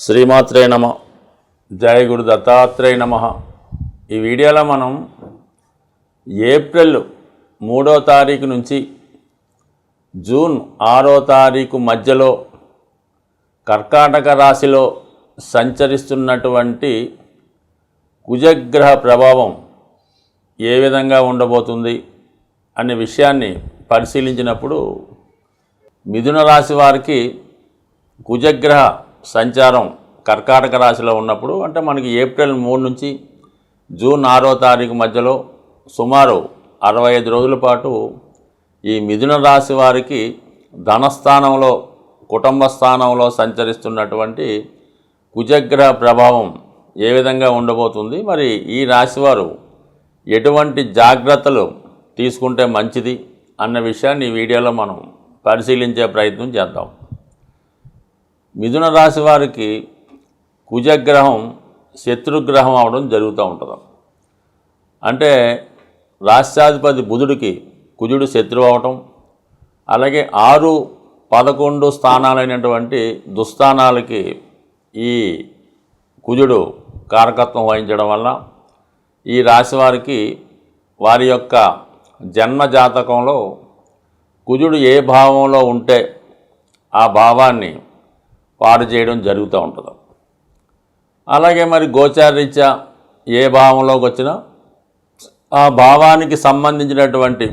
శ్రీమాత్రే నమ. జయ గురు దత్తాత్రేయ నమ. ఈ వీడియోలో మనం ఏప్రిల్ 3వ తారీఖు నుంచి జూన్ 6వ తారీఖు మధ్యలో కర్కాటక రాశిలో సంచరిస్తున్నటువంటి కుజగ్రహ ప్రభావం ఏ విధంగా ఉండబోతుంది అనే విషయాన్ని పరిశీలించినప్పుడు మిథున రాశి వారికి కుజగ్రహ సంచారం కర్కాటక రాశిలో ఉన్నప్పుడు అంటే మనకి ఏప్రిల్ 3 నుంచి జూన్ 6వ తారీఖు మధ్యలో సుమారు 65 రోజుల పాటు ఈ మిథున రాశి వారికి ధనస్థానంలో కుటుంబ స్థానంలో సంచరిస్తున్నటువంటి కుజగ్రహ ప్రభావం ఏ విధంగా ఉండబోతుంది, మరి ఈ రాశివారు ఎటువంటి జాగ్రత్తలు తీసుకుంటే మంచిది అన్న విషయాన్ని ఈ వీడియోలో మనం పరిశీలించే ప్రయత్నం చేద్దాం. మిథున రాశి వారికి కుజగ్రహం శత్రుగ్రహం అవడం జరుగుతూ ఉంటుంది. అంటే రాష్ట్రాధిపతి బుధుడికి కుజుడు శత్రువు అవటం, అలాగే 6, 11 స్థానాలైనటువంటి దుస్థానాలకి ఈ కుజుడు కారకత్వం వహించడం వల్ల ఈ రాశి వారికి వారి యొక్క జన్మ జాతకంలో కుజుడు ఏ భావంలో ఉంటే ఆ భావాన్ని పాడు చేయడం జరుగుతూ ఉంటుంది. అలాగే మరి గోచారరీత్యా ఏ భావంలోకి వచ్చినా ఆ భావానికి సంబంధించినటువంటి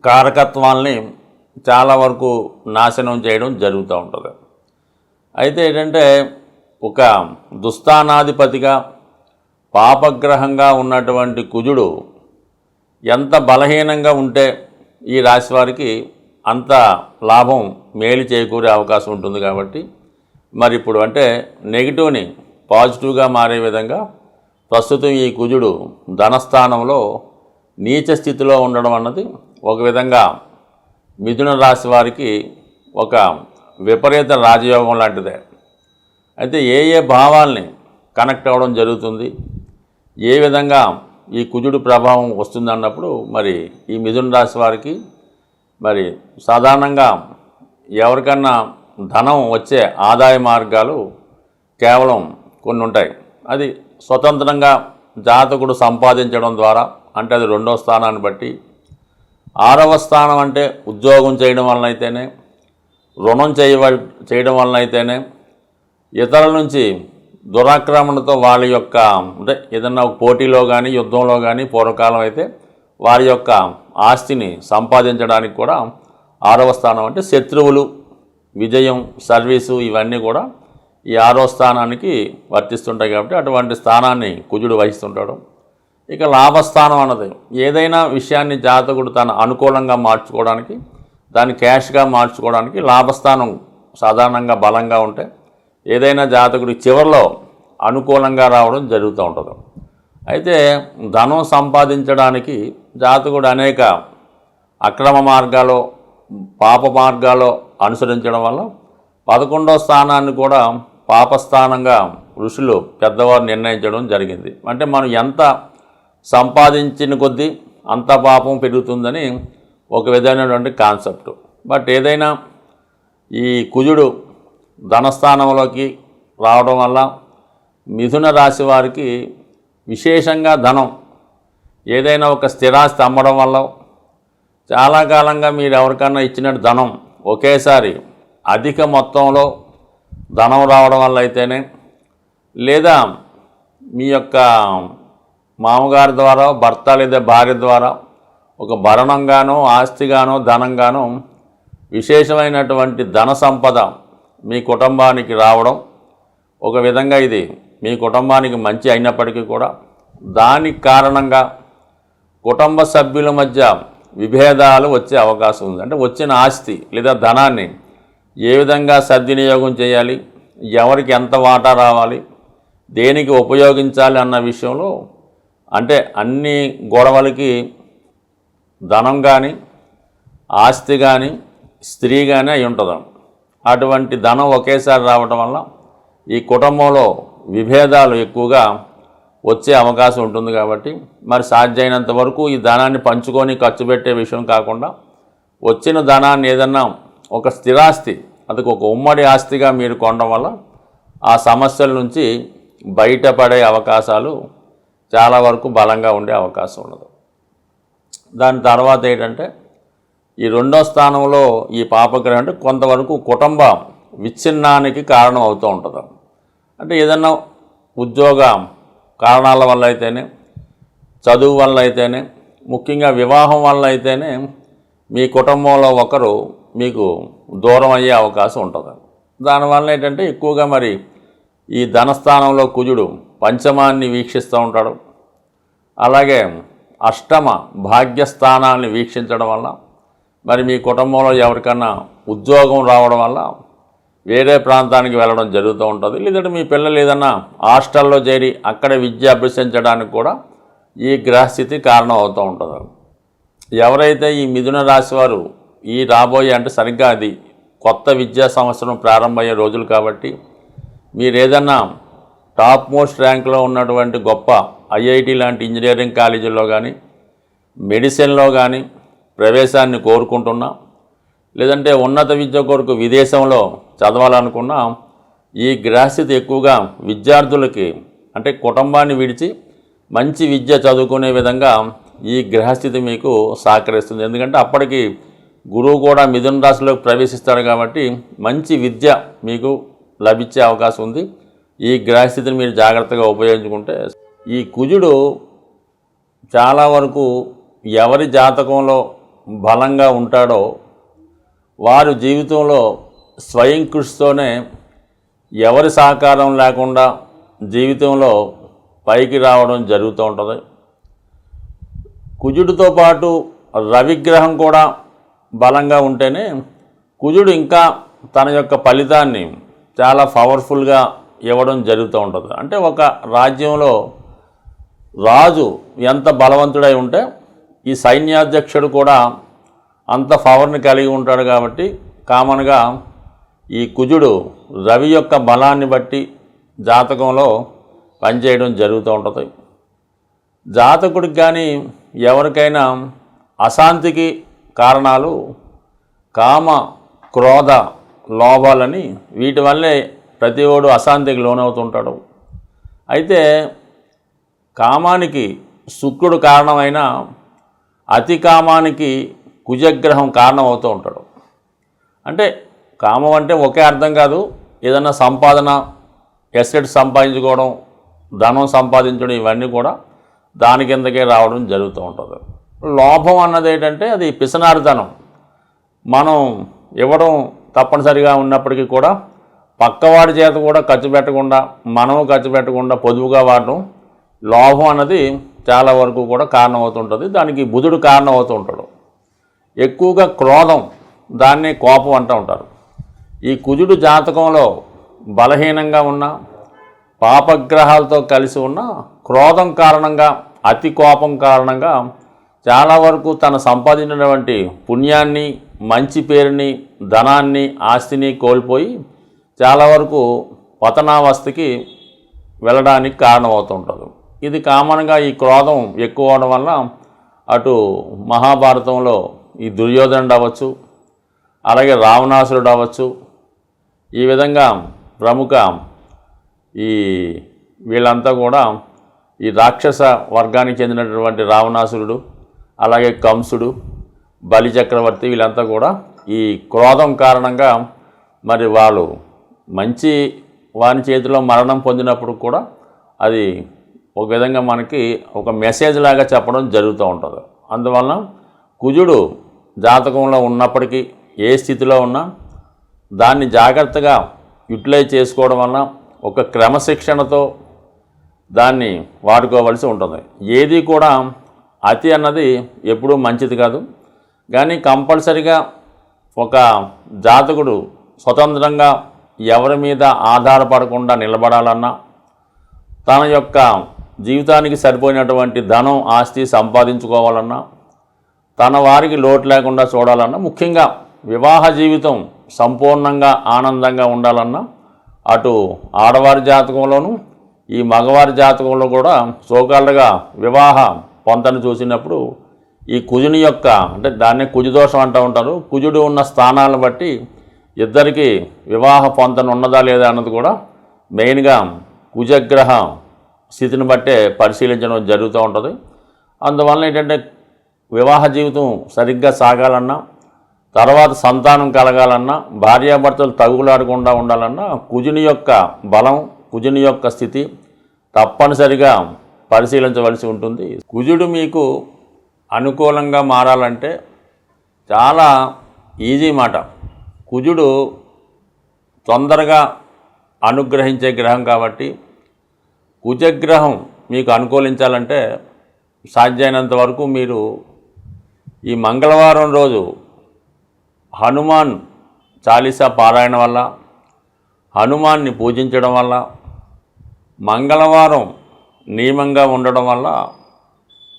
కారకత్వాల్ని చాలా వరకు నాశనం చేయడం జరుగుతూ ఉంటుంది. అయితే ఏంటంటే ఒక దుస్థానాధిపతిగా పాపగ్రహంగా ఉన్నటువంటి కుజుడు ఎంత బలహీనంగా ఉంటే ఈ రాశి వారికి అంత లాభం మేలు చేకూరే అవకాశం ఉంటుంది. కాబట్టి మరి ఇప్పుడు అంటే నెగిటివ్ని పాజిటివ్గా మారే విధంగా ప్రస్తుతం ఈ కుజుడు ధనస్థానంలో నీచ స్థితిలో ఉండడం అన్నది ఒక విధంగా మిథున రాశి వారికి ఒక విపరీత రాజయోగం లాంటిదే. అయితే ఏ భావాల్ని కనెక్ట్ అవ్వడం జరుగుతుంది, ఏ విధంగా ఈ కుజుడు ప్రభావం వస్తుంది అన్నప్పుడు మరి ఈ మిథున రాశి వారికి మరి సాధారణంగా ఎవరికన్నా ధనం వచ్చే ఆదాయ మార్గాలు కేవలం కొన్ని ఉంటాయి. అది స్వతంత్రంగా జాతకుడు సంపాదించడం ద్వారా, అంటే అది 2వ స్థానాన్ని బట్టి, 6వ స్థానం అంటే ఉద్యోగం చేయడం వలన అయితేనే, రుణం చేయడం వలన అయితేనే, ఇతరుల నుంచి దురాక్రమణతో వాళ్ళ యొక్క అంటే ఏదన్నా పోటీలో కానీ యుద్ధంలో కానీ పూర్వకాలం అయితే వారి యొక్క ఆస్తిని సంపాదించడానికి కూడా 6వ స్థానం అంటే శత్రువులు, విజయం, సర్వీసు ఇవన్నీ కూడా ఈ 6వ స్థానానికి వర్తిస్తుంటాయి. కాబట్టి అటువంటి స్థానాన్ని కుజుడు వహిస్తుంటాడు. ఇక లాభస్థానం అన్నది ఏదైనా విషయాన్ని జాతకుడు తన అనుకూలంగా మార్చుకోవడానికి, దాన్ని క్యాష్గా మార్చుకోవడానికి లాభస్థానం సాధారణంగా బలంగా ఉంటే ఏదైనా జాతకుడి చివరిలో అనుకూలంగా రావడం జరుగుతూ ఉంటుంది. అయితే ధనం సంపాదించడానికి జాతకుడు అనేక అక్రమ మార్గాలు, పాప మార్గాలు అనుసరించడం వల్ల 11వ స్థానాన్ని కూడా పాపస్థానంగా ఋషులు పెద్దవారు నిర్ణయించడం జరిగింది. అంటే మనం ఎంత సంపాదించిన కొద్దీ అంత పాపం పెరుగుతుందని ఒక విధమైనటువంటి కాన్సెప్ట్. బట్ ఏదైనా ఈ కుజుడు ధనస్థానంలోకి రావడం వల్ల మిథున రాశి వారికి విశేషంగా ధనం ఏదైనా ఒక స్థిరాస్తి అమ్మడం వల్ల చాలా కాలంగా మీరు ఎవరికన్నా ఇచ్చిన ధనం ఒకేసారి అధిక మొత్తంలో ధనం రావడం వల్ల అయితేనే, లేదా మీ యొక్క మామగారి ద్వారా, భర్త లేదా భార్య ద్వారా ఒక భరణంగానో ఆస్తిగానో ధనంగానో విశేషమైనటువంటి ధన సంపద మీ కుటుంబానికి రావడం ఒక విధంగా ఇది మీ కుటుంబానికి మంచి అయినప్పటికీ కూడా దానికి కారణంగా కుటుంబ సభ్యుల మధ్య విభేదాలు వచ్చే అవకాశం ఉంది. అంటే వచ్చిన ఆస్తి లేదా ధనాన్ని ఏ విధంగా సద్వినియోగం చేయాలి, ఎవరికి ఎంత వాటా రావాలి, దేనికి ఉపయోగించాలి అన్న విషయంలో అంటే అన్ని గొడవలకి ధనం కానీ ఆస్తి కానీ స్త్రీ కానీ అయి ఉంటుంది. అటువంటి ధనం ఒకేసారి రావడం వల్ల ఈ కుటుంబంలో విభేదాలు ఎక్కువగా వచ్చే అవకాశం ఉంటుంది. కాబట్టి మరి సాధ్యమైనంత వరకు ఈ ధనాన్ని పంచుకొని ఖర్చు పెట్టే విషయం కాకుండా వచ్చిన ధనాన్ని ఏదన్నా ఒక స్థిరాస్తి, అది ఒక ఉమ్మడి ఆస్తిగా మీరు కొనడం వల్ల ఆ సమస్యల నుంచి బయటపడే అవకాశాలు చాలా వరకు బలంగా ఉండే అవకాశం ఉన్నది. దాని తర్వాత ఏంటంటే ఈ రెండో స్థానంలో ఈ పాపగ్రహం అంటే కొంతవరకు కుటుంబ విచ్ఛిన్నానికి కారణం అవుతూ ఉంటుంది. అంటే ఏదన్నా ఉద్యోగ కారణాల వల్ల అయితేనే, చదువు వల్ల అయితేనే, ముఖ్యంగా వివాహం వల్ల అయితేనే మీ కుటుంబంలో ఒకరు మీకు దూరం అయ్యే అవకాశం ఉంటుంది. దానివల్ల ఏంటంటే ఎక్కువగా మరి ఈ ధనస్థానంలో కుజుడు పంచమాన్ని వీక్షిస్తూ ఉంటాడు. అలాగే అష్టమ భాగ్యస్థానాన్ని వీక్షించడం వల్ల మరి మీ కుటుంబంలో ఎవరికన్నా ఉద్యోగం రావడం వల్ల వేరే ప్రాంతానికి వెళ్ళడం జరుగుతూ ఉంటుంది. లేదంటే మీ పిల్లలు ఏదన్నా హాస్టల్లో చేరి అక్కడ విద్య అభ్యసించడానికి కూడా ఈ గ్రహస్థితి కారణం అవుతూ ఉంటుంది. ఎవరైతే ఈ మిథున రాశి వారు ఈ రాబోయే అంటే సరిగ్గా అది కొత్త విద్యా సంవత్సరం ప్రారంభమయ్యే రోజులు కాబట్టి మీరు ఏదన్నా టాప్ మోస్ట్ ర్యాంక్లో ఉన్నటువంటి గొప్ప ఐఐటి లాంటి ఇంజనీరింగ్ కాలేజీల్లో కానీ, మెడిసిన్లో కానీ ప్రవేశాన్ని కోరుకుంటున్నా, లేదంటే ఉన్నత విద్య కొరకు విదేశంలో చదవాలనుకున్నా ఈ గ్రహస్థితి ఎక్కువగా విద్యార్థులకి అంటే కుటుంబాన్ని విడిచి మంచి విద్య చదువుకునే విధంగా ఈ గ్రహస్థితి మీకు సహకరిస్తుంది. ఎందుకంటే అప్పటికి గురువు కూడా మిథున రాశిలోకి ప్రవేశిస్తాడు కాబట్టి మంచి విద్య మీకు లభించే అవకాశం ఉంది. ఈ గ్రహస్థితిని మీరు జాగ్రత్తగా ఉపయోగించుకుంటే ఈ కుజుడు చాలా వరకు ఎవరి జాతకంలో బలంగా ఉంటాడో వారు జీవితంలో స్వయం కృషితోనే ఎవరి సహకారం లేకుండా జీవితంలో పైకి రావడం జరుగుతూ ఉంటుంది. కుజుడితో పాటు రవిగ్రహం కూడా బలంగా ఉంటేనే కుజుడు ఇంకా తన యొక్క ఫలితాన్ని చాలా పవర్ఫుల్గా ఇవ్వడం జరుగుతూ ఉంటుంది. అంటే ఒక రాజ్యంలో రాజు ఎంత బలవంతుడై ఉంటే ఈ సైన్యాధ్యక్షుడు కూడా అంత పవర్ని కలిగి ఉంటాడు. కాబట్టి కామన్గా ఈ కుజుడు రవి యొక్క బలాన్ని బట్టి జాతకంలో పనిచేయడం జరుగుతూ ఉంటుంది. జాతకుడికి కానీ ఎవరికైనా అశాంతికి కారణాలు కామ, క్రోధ, లోభాలని వీటి వల్లే ప్రతివాడు అశాంతికి లోనవుతుంటాడు. అయితే కామానికి శుక్రుడు కారణమైన అతి కామానికి కుజగ్రహం కారణం అవుతూ ఉంటాడు. అంటే కామం అంటే ఒకే అర్థం కాదు, ఏదన్నా సంపాదన, ఎసెట్ సంపాదించుకోవడం, ధనం సంపాదించడం ఇవన్నీ కూడా దాని కిందకే రావడం జరుగుతూ ఉంటుంది. లోభం అన్నది ఏంటంటే అది పిసనారితనం. మనం ఇవ్వడం తప్పనిసరిగా ఉన్నప్పటికీ కూడా పక్కవాడి చేత కూడా ఖర్చు పెట్టకుండా, మనము ఖర్చు పెట్టకుండా పొదుపుగా వాడడం లోభం అన్నది చాలా వరకు కూడా కారణం అవుతుంటుంది. దానికి బుధుడు కారణం అవుతూ ఉంటాడు. ఎక్కువగా క్రోధం, దాన్ని కోపం అంటూ ఉంటారు. ఈ కుజుడు జాతకంలో బలహీనంగా ఉన్న పాపగ్రహాలతో కలిసి ఉన్న క్రోధం కారణంగా, అతి కోపం కారణంగా చాలా వరకు తను సంపాదించినటువంటి పుణ్యాన్ని, మంచి పేరుని, ధనాన్ని, ఆస్తిని కోల్పోయి చాలా వరకు పతనావస్థకి వెళ్ళడానికి కారణమవుతుంటుంది. ఇది కామన్గా ఈ క్రోధం ఎక్కువ అవడం వల్ల అటు మహాభారతంలో ఈ దుర్యోధనుడు అవ్వచ్చు, అలాగే రావణాసురుడు అవ్వచ్చు, ఈ విధంగా ప్రముఖ ఈ వీళ్ళంతా కూడా ఈ రాక్షస వర్గానికి చెందినటువంటి రావణాసురుడు, అలాగే కంసుడు, బలిచక్రవర్తి వీళ్ళంతా కూడా ఈ క్రోధం కారణంగా మరి వాళ్ళు మంచి వాని చేతిలో మరణం పొందినప్పుడు కూడా అది ఒక విధంగా మనకి ఒక మెసేజ్ లాగా చెప్పడం జరుగుతూ ఉంటుంది. అందువలన కుజుడు జాతకంలో ఉన్నప్పటికీ ఏ స్థితిలో ఉన్నా దాన్ని జాగ్రత్తగా యూటిలైజ్ చేసుకోవడం వలన ఒక క్రమశిక్షణతో దాన్ని వాడుకోవలసి ఉంటుంది. ఏది కూడా అతి అన్నది ఎప్పుడూ మంచిది కాదు. కానీ కంపల్సరిగా ఒక జాతకుడు స్వతంత్రంగా ఎవరి మీద ఆధారపడకుండా నిలబడాలన్నా, తన యొక్క జీవితానికి సరిపోయినటువంటి ధనం, ఆస్తి సంపాదించుకోవాలన్నా, తన వారికి లోటు లేకుండా చూడాలన్నా, ముఖ్యంగా వివాహ జీవితం సంపూర్ణంగా ఆనందంగా ఉండాలన్నా అటు ఆడవారి జాతకంలోనూ ఈ మగవారి జాతకంలో కూడా సోకాళ్ళగా వివాహ పొంతను చూసినప్పుడు ఈ కుజుని యొక్క అంటే దాన్నే కుజదోషం అంటూ ఉంటారు. కుజుడు ఉన్న స్థానాలను బట్టి ఇద్దరికి వివాహ పొంతన ఉన్నదా లేదా అన్నది కూడా మెయిన్గా కుజగ్రహ స్థితిని బట్టే పరిశీలించడం జరుగుతూ ఉంటుంది. అందువల్ల ఏంటంటే వివాహ జీవితం సరిగ్గా సాగాలన్నా, తర్వాత సంతానం కలగాలన్నా, భార్యాభర్తలు తగులాడకుండా ఉండాలన్నా కుజుని యొక్క బలం, కుజుని యొక్క స్థితి తప్పనిసరిగా పరిశీలించవలసి ఉంటుంది. కుజుడు మీకు అనుకూలంగా మారాలంటే చాలా ఈజీ మాట. కుజుడు తొందరగా అనుగ్రహించే గ్రహం కాబట్టి కుజగ్రహం మీకు అనుకూలించాలంటే సాధ్యమైనంత వరకు మీరు ఈ మంగళవారం రోజు హనుమాన్ చాలీసా పారాయణ వల్ల, హనుమాన్ని పూజించడం వల్ల, మంగళవారం నియమంగా ఉండడం వల్ల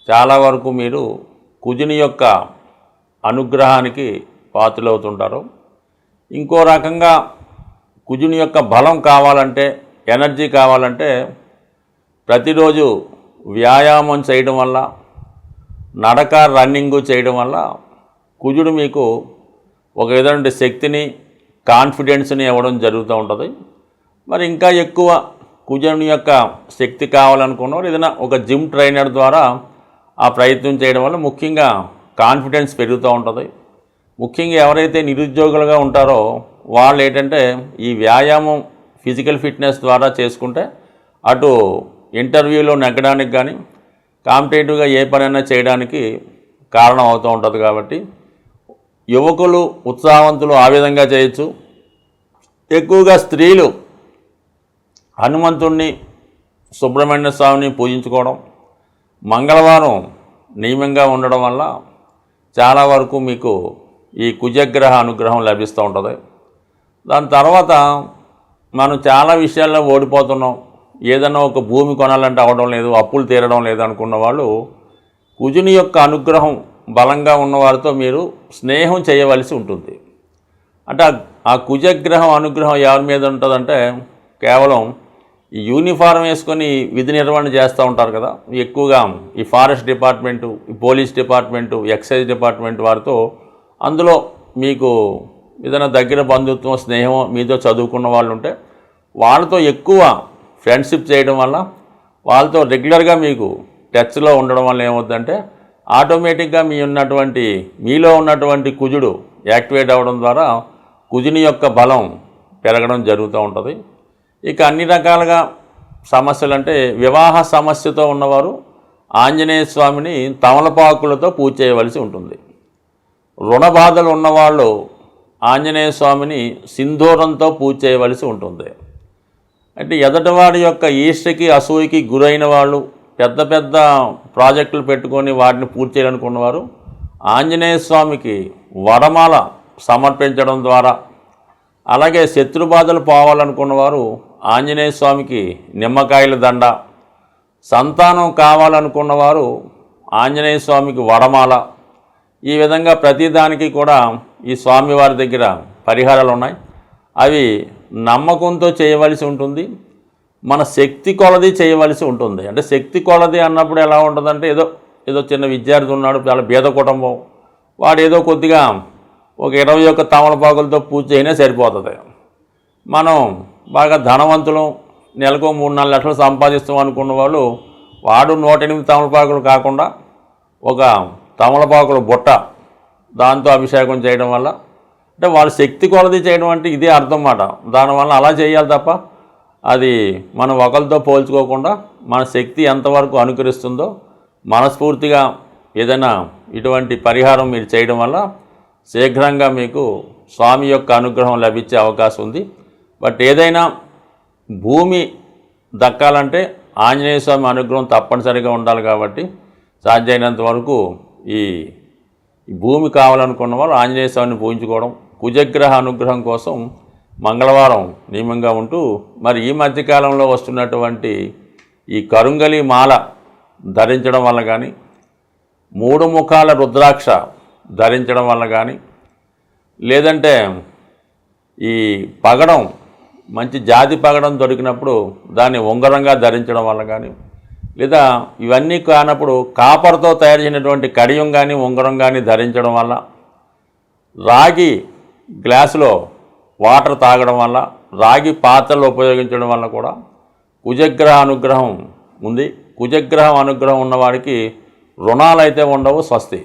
చాలా వరకు మీరు కుజుని యొక్క అనుగ్రహానికి పాత్రులవుతుంటారు. ఇంకో రకంగా కుజుని యొక్క బలం కావాలంటే, ఎనర్జీ కావాలంటే ప్రతిరోజు వ్యాయామం చేయడం వల్ల, నడక రన్నింగు చేయడం వల్ల కుజుడు మీకు ఒక విధమైన శక్తిని, కాన్ఫిడెన్స్ని ఇవ్వడం జరుగుతూ ఉంటుంది. మరి ఇంకా ఎక్కువ కుజుని యొక్క శక్తి కావాలనుకున్నవారు ఏదైనా ఒక జిమ్ ట్రైనర్ ద్వారా ఆ ప్రయత్నం చేయడం వల్ల ముఖ్యంగా కాన్ఫిడెన్స్ పెరుగుతూ ఉంటుంది. ముఖ్యంగా ఎవరైతే నిరుద్యోగులుగా ఉంటారో వాళ్ళు ఏంటంటే ఈ వ్యాయామం, ఫిజికల్ ఫిట్నెస్ ద్వారా చేసుకుంటే అటు ఇంటర్వ్యూలో నెగ్గడానికి కానీ, కాంపిటేటివ్గా ఏ పనైనా చేయడానికి కారణం అవుతూ ఉంటుంది. కాబట్టి యువకులు, ఉత్సాహవంతులు ఆ విధంగా చేయొచ్చు. ఎక్కువగా స్త్రీలు హనుమంతుణ్ణి, సుబ్రహ్మణ్య స్వామిని పూజించుకోవడం, మంగళవారం నియమంగా ఉండడం వల్ల చాలా వరకు మీకు ఈ కుజగ్రహ అనుగ్రహం లభిస్తూ ఉంటుంది. దాని తర్వాత మనం చాలా విషయాల్లో ఓడిపోతున్నాం. ఏదైనా ఒక భూమి కొనాలంటే అవ్వడం లేదు, అప్పులు తీరడం లేదు అనుకున్న వాళ్ళు కుజుని యొక్క అనుగ్రహం బలంగా ఉన్నవారితో మీరు స్నేహం చేయవలసి ఉంటుంది. అంటే ఆ కుజగ్రహం అనుగ్రహం ఎవరి మీద ఉంటుందంటే కేవలం ఈ యూనిఫారం వేసుకొని విధి నిర్వహణ చేస్తూ ఉంటారు కదా, ఎక్కువగా ఈ ఫారెస్ట్ డిపార్ట్మెంటు, ఈ పోలీస్ డిపార్ట్మెంటు, ఎక్సైజ్ డిపార్ట్మెంట్ వారితో, అందులో మీకు ఏదైనా దగ్గర బంధుత్వం, స్నేహం, మీతో చదువుకున్న వాళ్ళు ఉంటే వాళ్ళతో ఎక్కువ ఫ్రెండ్షిప్ చేయడం వల్ల, వాళ్ళతో రెగ్యులర్గా మీకు టచ్లో ఉండడం వల్ల ఏమవుతుందంటే ఆటోమేటిక్గా మీలో ఉన్నటువంటి కుజుడు యాక్టివేట్ అవ్వడం ద్వారా కుజుని యొక్క బలం పెరగడం జరుగుతూ ఉంటుంది. ఇక అన్ని రకాలుగా సమస్యలు అంటే వివాహ సమస్యతో ఉన్నవారు ఆంజనేయ స్వామిని తమలపాకులతో పూజ చేయవలసి ఉంటుంది. రుణ బాధలు ఉన్నవాళ్ళు ఆంజనేయ స్వామిని సింధూరంతో పూజ చేయవలసి ఉంటుంది. అంటే ఎదటివాడి యొక్క ఈర్ష్యకి, అసూయకి గురైన వాళ్ళు, పెద్ద పెద్ద ప్రాజెక్టులు పెట్టుకొని వాటిని పూర్తి చేయాలనుకున్నవారు ఆంజనేయ స్వామికి వరమాల సమర్పించడం ద్వారా, అలాగే శత్రుబాధలు పోవాలనుకున్నవారు ఆంజనేయ స్వామికి నిమ్మకాయల దండ, సంతానం కావాలనుకున్నవారు ఆంజనేయ స్వామికి వరమాల, ఈ విధంగా ప్రతిదానికి కూడా ఈ స్వామివారి దగ్గర పరిహారాలు ఉన్నాయి. అవి నమ్మకంతో చేయవలసి ఉంటుంది, మన శక్తి కొలది చేయవలసి ఉంటుంది. అంటే శక్తి కొలది అన్నప్పుడు ఎలా ఉంటుందంటే ఏదో చిన్న విద్యార్థి ఉన్నాడు, చాలా బీద కుటుంబం, వాడు ఏదో కొద్దిగా ఒక 21 తమలపాకులతో పూజ చేయనే సరిపోతుంది. మనం బాగా ధనవంతులం, నెలకు 3-4 లక్షలు సంపాదిస్తాం అనుకున్న వాళ్ళు వాడు 108 తమలపాకులు కాకుండా ఒక తమలపాకుల బుట్ట, దాంతో అభిషేకం చేయడం వల్ల, అంటే వాళ్ళ శక్తి కొలది చేయడం అంటే ఇదే అర్థం మాట. దానివల్ల అలా చేయాలి తప్ప అది మనం ఒకరితో పోల్చుకోకుండా మన శక్తి ఎంతవరకు అనుకరిస్తుందో మనస్ఫూర్తిగా ఏదైనా ఇటువంటి పరిహారం మీరు చేయడం వల్ల శీఘ్రంగా మీకు స్వామి యొక్క అనుగ్రహం లభించే అవకాశం ఉంది. బట్ ఏదైనా భూమి దక్కాలంటే ఆంజనేయ స్వామి అనుగ్రహం తప్పనిసరిగా ఉండాలి. కాబట్టి సాధ్యమైనంత వరకు ఈ భూమి కావాలనుకున్న వాళ్ళు ఆంజనేయ స్వామిని పూజించుకోవడం, కుజగ్రహ అనుగ్రహం కోసం మంగళవారం నియమంగా ఉంటూ, మరి ఈ మధ్యకాలంలో వస్తున్నటువంటి ఈ కరుంగలి మాల ధరించడం వల్ల కానీ, 3 ముఖాల రుద్రాక్ష ధరించడం వల్ల కానీ, లేదంటే ఈ పగడం, మంచి జాతి పగడం దొరికినప్పుడు దాన్ని ఉంగరంగా ధరించడం వల్ల కానీ, లేదా ఇవన్నీ కానప్పుడు కాపర్తో తయారు చేసినటువంటి కడియం కానీ ఉంగరం కానీ ధరించడం వల్ల, రాగి గ్లాసులో వాటర్ తాగడం వల్ల, రాగి పాత్రలు ఉపయోగించడం వల్ల కూడా కుజగ్రహ అనుగ్రహం ఉంది. కుజగ్రహం అనుగ్రహం ఉన్నవాడికి రుణాలు అయితే ఉండవు. స్వస్తి.